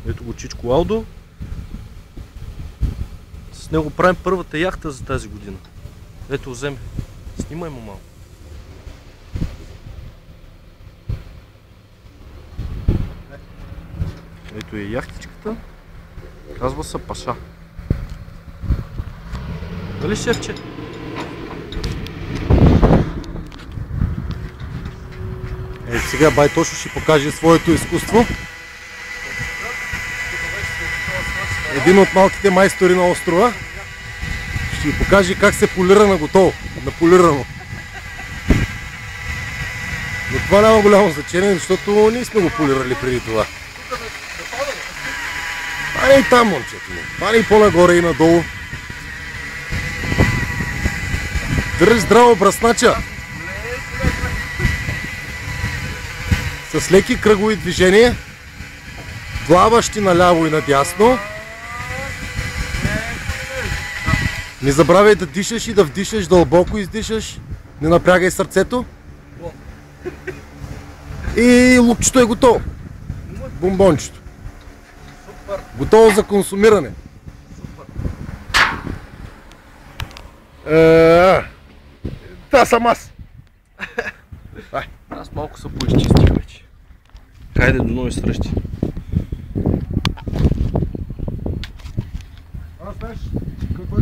Ето го Чичко Алдо. С него правим първата яхта за тази година. Ето, вземе. Снимай му малко. Ето е яхтичката. Казва се Паша. Нали, шефче? Сега бай Тошо ще покаже своето изкуство. Един от малките майстори на острова ще ви покаже как се полира на готово, на полирано. Но това няма голямо значение, защото ние сме го полирали преди това. Това не и там, момчето ми. Това не и по-нагоре и надолу. Държи здраво, бръснача! С леки кръгови движения, плаващи наляво и надясно. Не забравяй да дишаш и да вдишаш, дълбоко издишаш. Не напрягай сърцето. И лукчето е готово. Бомбончето. Готово за консумиране. Та съм аз. Аз малко се поизчистих вече. Хайде до нови срещи. Аз знаеш какво е